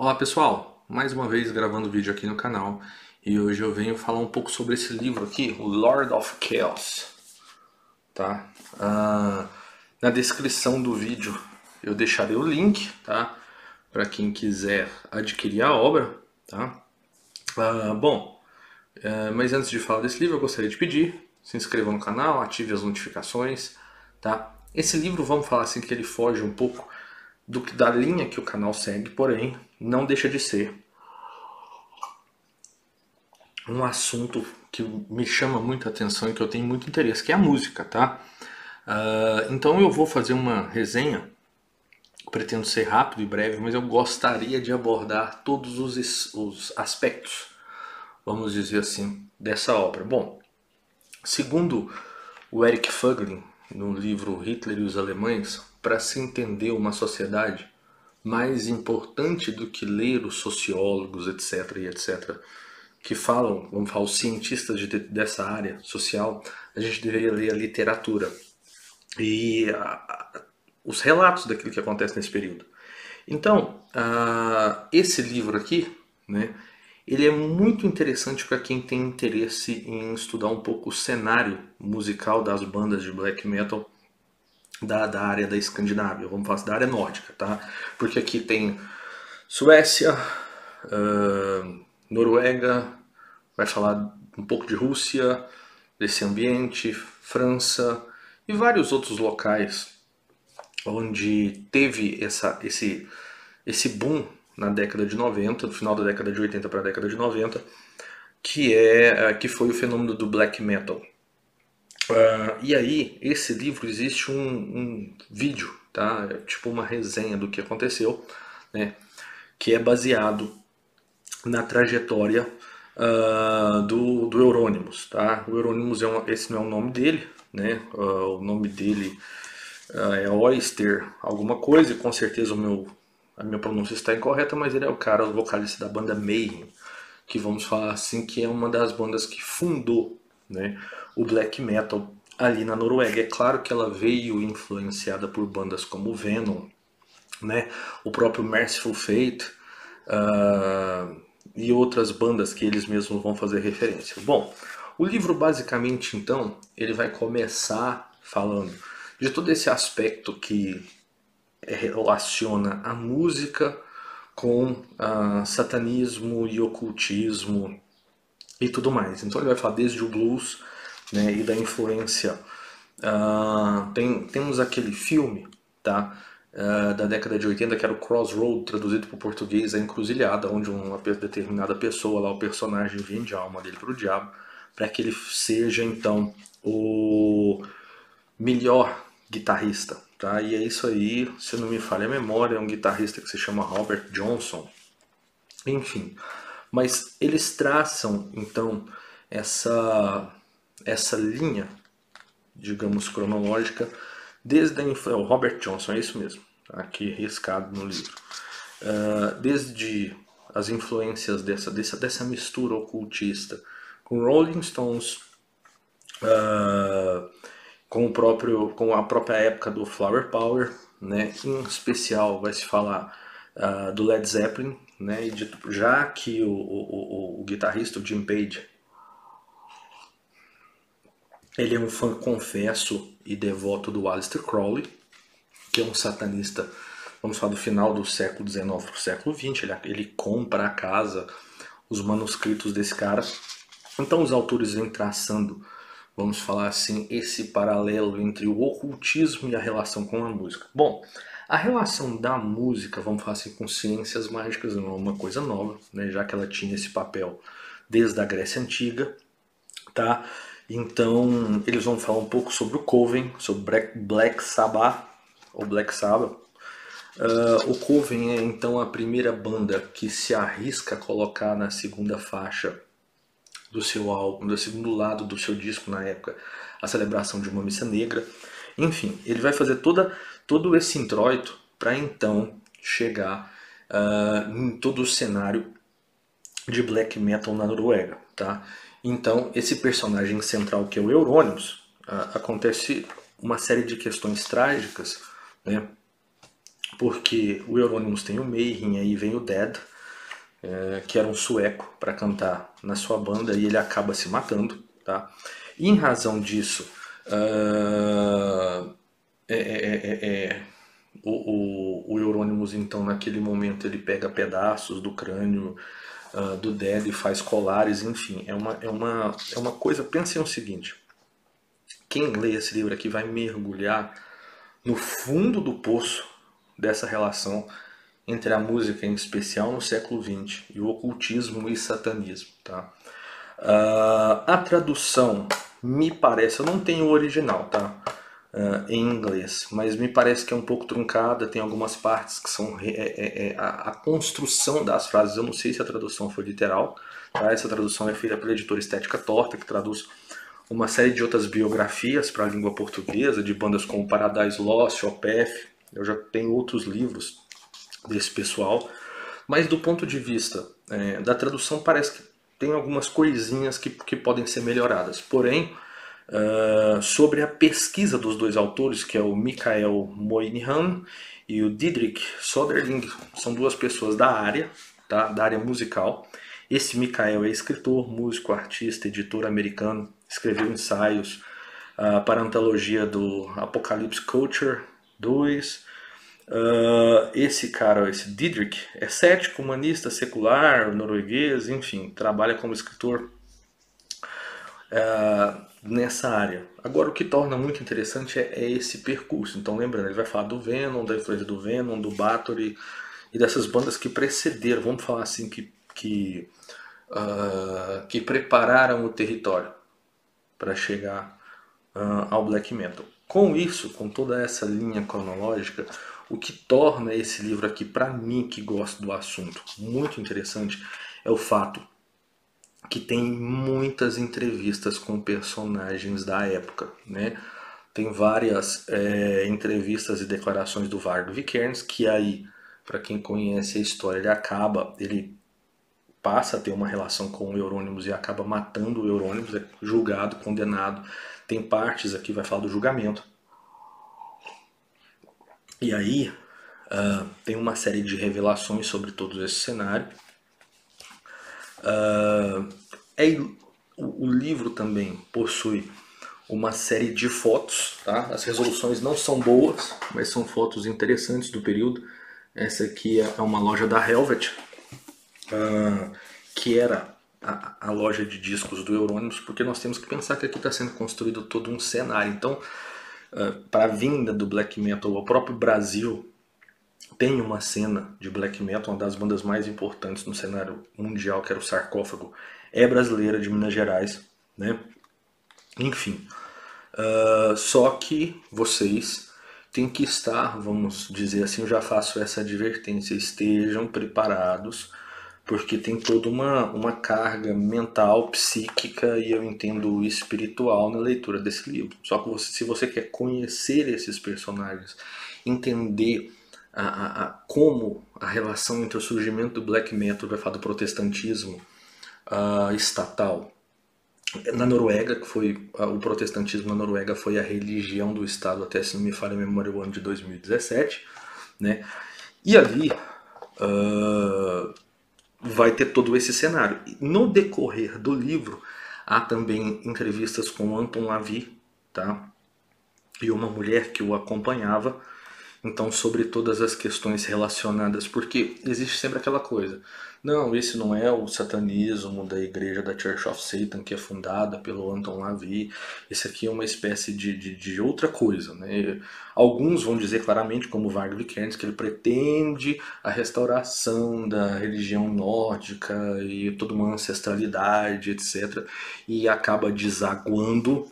Olá pessoal, mais uma vez gravando vídeo aqui no canal e hoje eu venho falar um pouco sobre esse livro aqui, o Lord of Chaos, tá? Na descrição do vídeo eu deixarei o link, tá? Para quem quiser adquirir a obra, tá? Mas antes de falar desse livro eu gostaria de pedir, se inscreva no canal, ative as notificações, tá? Esse livro, vamos falar assim, que ele foge um pouco da linha que o canal segue, porém não deixa de ser um assunto que me chama muita atenção e que eu tenho muito interesse, que é a música, tá? Então eu vou fazer uma resenha, pretendo ser rápido e breve, mas eu gostaria de abordar todos os aspectos, vamos dizer assim, dessa obra. Bom, segundo o Eric Fögling, no livro Hitler e os Alemães, para se entender uma sociedade, mais importante do que ler os sociólogos, etc. e etc., que falam, vamos falar, os cientistas dessa área social, a gente deveria ler a literatura e os relatos daquilo que acontece nesse período. Então, esse livro aqui, né, ele é muito interessante para quem tem interesse em estudar um pouco o cenário musical das bandas de black metal da área da Escandinávia, vamos falar da área nórdica, tá? Porque aqui tem Suécia, Noruega, vai falar um pouco de Rússia, desse ambiente, França e vários outros locais onde teve esse boom na década de 90, no final da década de 80 para a década de 90, que foi o fenômeno do black metal. E aí, esse livro, existe um vídeo, tá? É tipo uma resenha do que aconteceu, né? Que é baseado na trajetória do Euronymous, tá? O Euronymous esse não é o nome dele, né? O nome dele é Oyster alguma coisa, e com certeza a minha pronúncia está incorreta, mas ele é o cara, o vocalista da banda Mayhem, que vamos falar assim, que é uma das bandas que fundou, né, o black metal ali na Noruega. É claro que ela veio influenciada por bandas como Venom, né, o próprio Merciful Fate, e outras bandas que eles mesmos vão fazer referência. Bom, o livro basicamente então ele vai começar falando de todo esse aspecto que relaciona a música com satanismo e ocultismo e tudo mais. Então ele vai falar desde o blues, né, e da influência. Temos aquele filme, tá? Da década de 80, que era o Crossroad, traduzido para o português, a encruzilhada, onde uma determinada pessoa, lá o personagem, vende a alma dele para o diabo, para que ele seja então o melhor guitarrista, tá? E é isso aí, se não me falha a memória, é um guitarrista que se chama Robert Johnson. Enfim, mas eles traçam então essa linha, digamos, cronológica desde o Robert Johnson, é isso mesmo, tá? Aqui riscado no livro. Desde as influências dessa mistura ocultista com Rolling Stones, com a própria época do Flower Power, né? Em especial vai se falar do Led Zeppelin, né? Já que o guitarrista, o Jim Page, ele é um fã confesso e devoto do Aleister Crowley, que é um satanista, vamos falar do final do século XIX para o século XX. Ele compra a casa os manuscritos desse cara. Então os autores vêm traçando, vamos falar assim, esse paralelo entre o ocultismo e a relação com a música. Bom, a relação da música, vamos falar assim, com ciências mágicas não é uma coisa nova, né, já que ela tinha esse papel desde a Grécia Antiga, tá? Então eles vão falar um pouco sobre o Coven, sobre Black Sabbath, ou Black Sabbath. O Coven é então a primeira banda que se arrisca a colocar na segunda faixa do seu álbum, do segundo lado do seu disco na época, a celebração de uma missa negra. Enfim, ele vai fazer todo esse introito para então chegar em todo o cenário de black metal na Noruega, tá? Então, esse personagem central que é o Euronymous, acontece uma série de questões trágicas, né? porque o Euronymous tem o Mayhem, aí vem o Dead, que era um sueco para cantar na sua banda, e ele acaba se matando, tá? E em razão disso, uh, é, é, é, é, o Euronymous, então, naquele momento, ele pega pedaços do crânio do Dead e faz colares, enfim, é uma coisa. Pensem o seguinte: quem lê esse livro aqui vai mergulhar no fundo do poço dessa relação entre a música, em especial no século XX, e o ocultismo e satanismo. Tá? A tradução me parece, eu não tenho o original, tá? Em inglês, mas me parece que é um pouco truncada, tem algumas partes que são a construção das frases, eu não sei se a tradução foi literal, tá? Essa tradução é feita pela editora Estética Torta, que traduz uma série de outras biografias para a língua portuguesa, de bandas como Paradise Lost, Opeth. Eu já tenho outros livros desse pessoal, mas do ponto de vista da tradução parece que tem algumas coisinhas que podem ser melhoradas. Porém, sobre a pesquisa dos dois autores, que é o Michael Moynihan e o Didrik Soderling, são duas pessoas da área, tá? Da área musical. Esse Michael é escritor, músico, artista, editor americano, escreveu ensaios para a antologia do Apocalypse Culture 2. Esse cara, esse Didrik, é cético, humanista, secular, norueguês, enfim, trabalha como escritor nessa área. Agora, o que torna muito interessante é esse percurso. Então, lembrando, ele vai falar do Venom, da influência do Venom, do Bathory e dessas bandas que precederam, vamos falar assim, que prepararam o território para chegar ao black metal. Com isso, com toda essa linha cronológica, o que torna esse livro aqui, para mim que gosto do assunto, muito interessante, é o fato que tem muitas entrevistas com personagens da época, né? Tem várias entrevistas e declarações do Varg Vikernes, que aí, para quem conhece a história, ele passa a ter uma relação com o Euronymous e acaba matando o Euronymous, é julgado, condenado. Tem partes aqui, vai falar do julgamento. E aí tem uma série de revelações sobre todo esse cenário. O livro também possui uma série de fotos, tá? As resoluções não são boas, mas são fotos interessantes do período. Essa aqui é uma loja da Helvet, que era a loja de discos do Euronymous, porque nós temos que pensar que aqui está sendo construído todo um cenário. Então, para a vinda do black metal ao próprio Brasil, tem uma cena de black metal, uma das bandas mais importantes no cenário mundial, que era o Sarcófago, é brasileira, de Minas Gerais, né? Enfim, só que vocês têm que estar, vamos dizer assim, eu já faço essa advertência, estejam preparados, porque tem toda uma carga mental, psíquica e eu entendo espiritual na leitura desse livro. Só que se você quer conhecer esses personagens, entender como a relação entre o surgimento do black metal, vai falar do protestantismo estatal, na Noruega, que foi o protestantismo na Noruega foi a religião do Estado até, se não me falha a memória, o ano de 2017, né? E ali vai ter todo esse cenário. No decorrer do livro há também entrevistas com Anton Lavie, tá? E uma mulher que o acompanhava. Então, sobre todas as questões relacionadas, porque existe sempre aquela coisa, não, esse não é o satanismo da igreja da Church of Satan, que é fundada pelo Anton Lavie, esse aqui é uma espécie de outra coisa, né? Alguns vão dizer claramente, como Varg Vikernes, que ele pretende a restauração da religião nórdica e toda uma ancestralidade, etc., e acaba desaguando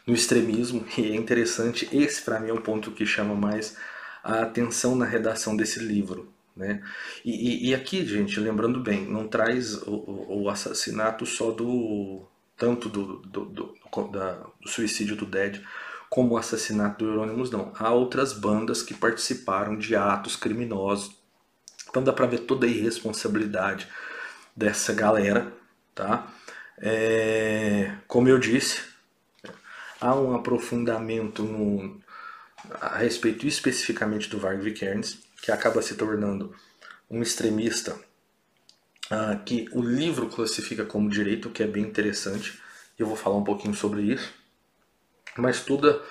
no extremismo, e é interessante, esse para mim é um ponto que chama mais a atenção na redação desse livro, né? E aqui, gente, lembrando bem, não traz o assassinato só tanto do suicídio do Dead como o assassinato do Euronymous, não. Há outras bandas que participaram de atos criminosos, então dá pra ver toda a irresponsabilidade dessa galera, tá? Como eu disse, há um aprofundamento a respeito especificamente do Varg Vikernes, que acaba se tornando um extremista que o livro classifica como direito, o que é bem interessante. Eu vou falar um pouquinho sobre isso. Mas todo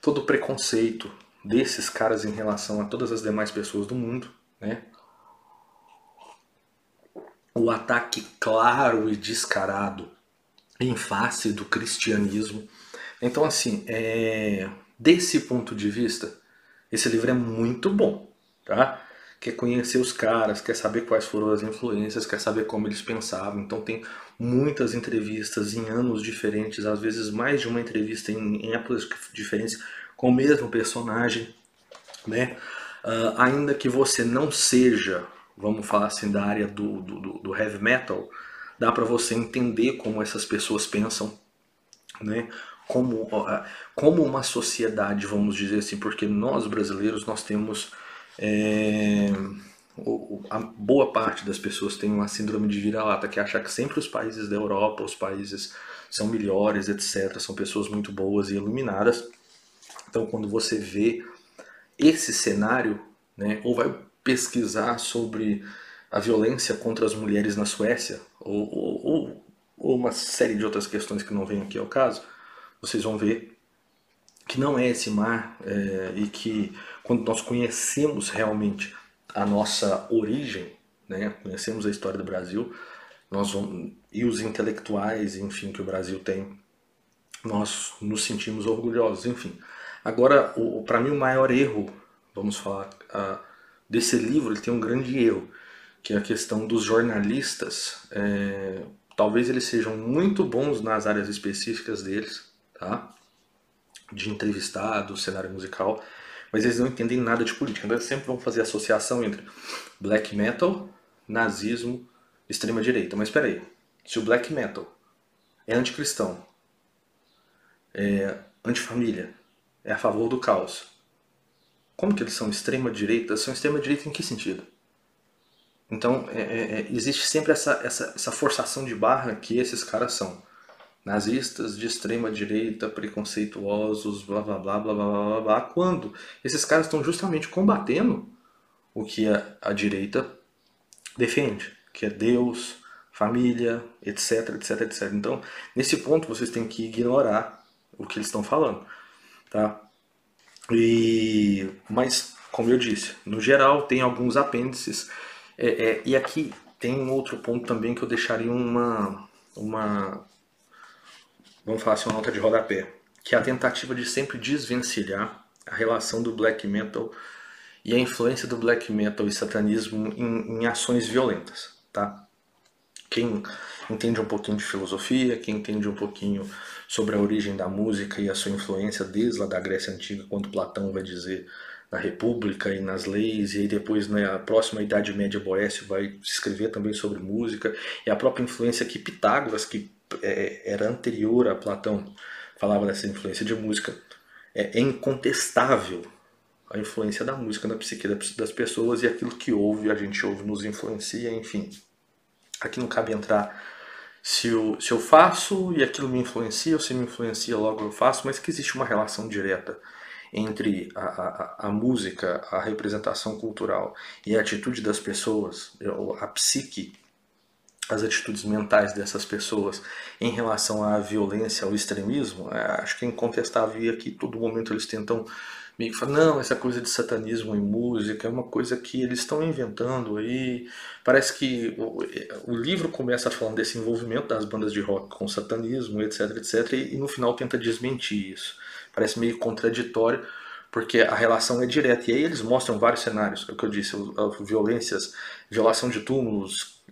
o preconceito desses caras em relação a todas as demais pessoas do mundo, né? O ataque claro e descarado em face do cristianismo. Então, assim, desse ponto de vista, esse livro é muito bom, tá? Quer conhecer os caras, quer saber quais foram as influências, quer saber como eles pensavam. Então tem muitas entrevistas em anos diferentes, às vezes mais de uma entrevista em épocas diferentes com o mesmo personagem, né? Ainda que você não seja, vamos falar assim, da área do heavy metal, dá para você entender como essas pessoas pensam, né? Como uma sociedade, vamos dizer assim, porque nós brasileiros nós temos é, a boa parte das pessoas tem uma síndrome de vira-lata, que acha que sempre os países da Europa, os países são melhores, etc. São pessoas muito boas e iluminadas. Então, quando você vê esse cenário, né, ou vai pesquisar sobre a violência contra as mulheres na Suécia, ou uma série de outras questões que não vem aqui ao caso, vocês vão ver que não é esse mar e que quando nós conhecemos realmente a nossa origem, né, conhecemos a história do Brasil, nós vamos, e os intelectuais, enfim, que o Brasil tem, nós nos sentimos orgulhosos, enfim. Agora, para mim o maior erro, vamos falar, desse livro, ele tem um grande erro, que é a questão dos jornalistas. Talvez eles sejam muito bons nas áreas específicas deles, tá? De entrevistado, cenário musical, mas eles não entendem nada de política. Então eles sempre vão fazer associação entre black metal, nazismo, extrema direita. Mas espera aí, se o black metal é anticristão, antifamília, é a favor do caos, como que eles são extrema direita? São extrema direita em que sentido? Então existe sempre essa forçação de barra que esses caras são nazistas de extrema direita, preconceituosos, blá blá blá blá blá blá blá, quando esses caras estão justamente combatendo o que a direita defende, que é Deus, família, etc, etc, etc. Então, nesse ponto vocês têm que ignorar o que eles estão falando, tá? Mas, como eu disse, no geral tem alguns apêndices, e aqui tem um outro ponto também que eu deixaria uma vamos falar assim, uma nota de rodapé, que é a tentativa de sempre desvencilhar a relação do black metal e a influência do black metal e satanismo em ações violentas, tá? Quem entende um pouquinho de filosofia, quem entende um pouquinho sobre a origem da música e a sua influência desde lá da Grécia Antiga, quando Platão vai dizer na República e nas leis, e aí depois na próxima Idade Média Boécio vai escrever também sobre música, e a própria influência que Pitágoras, que era anterior a Platão, falava dessa influência de música, é incontestável a influência da música na psique das pessoas, e aquilo que ouve, a gente ouve, nos influencia, enfim. Aqui não cabe entrar se eu faço e aquilo me influencia, ou se me influencia logo eu faço, mas que existe uma relação direta entre a música, a representação cultural e a atitude das pessoas, a psique, as atitudes mentais dessas pessoas em relação à violência, ao extremismo, acho que é incontestável, e aqui todo momento eles tentam meio que falar, não, essa coisa de satanismo em música é uma coisa que eles estão inventando aí. Parece que o livro começa falando desse envolvimento das bandas de rock com satanismo, etc, etc, e no final tenta desmentir isso. Parece meio contraditório, porque a relação é direta. E aí eles mostram vários cenários, é o que eu disse, violências, violação de túmulos,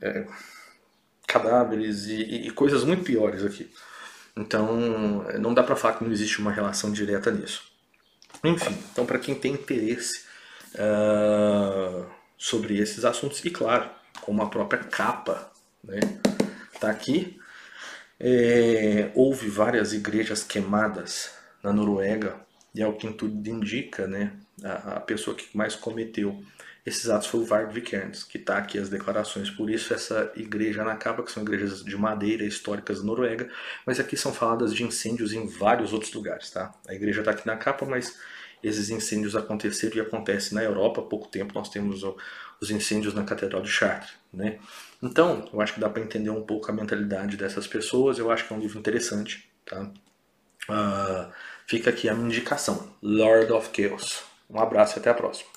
cadáveres e coisas muito piores aqui. Então não dá pra falar que não existe uma relação direta nisso. Enfim, então para quem tem interesse sobre esses assuntos, e claro, como a própria capa, né, tá aqui, houve várias igrejas queimadas na Noruega, e ao que tudo indica, né, a pessoa que mais cometeu esses atos foi o Varg Vikernes, que está aqui as declarações. Por isso essa igreja na capa, que são igrejas de madeira históricas da Noruega, mas aqui são faladas de incêndios em vários outros lugares, tá? A igreja está aqui na capa, mas esses incêndios aconteceram e acontecem na Europa. Há pouco tempo nós temos os incêndios na Catedral de Chartres, né? Então, eu acho que dá para entender um pouco a mentalidade dessas pessoas. Eu acho que é um livro interessante, tá? Fica aqui a minha indicação, Lord of Chaos. Um abraço e até a próxima.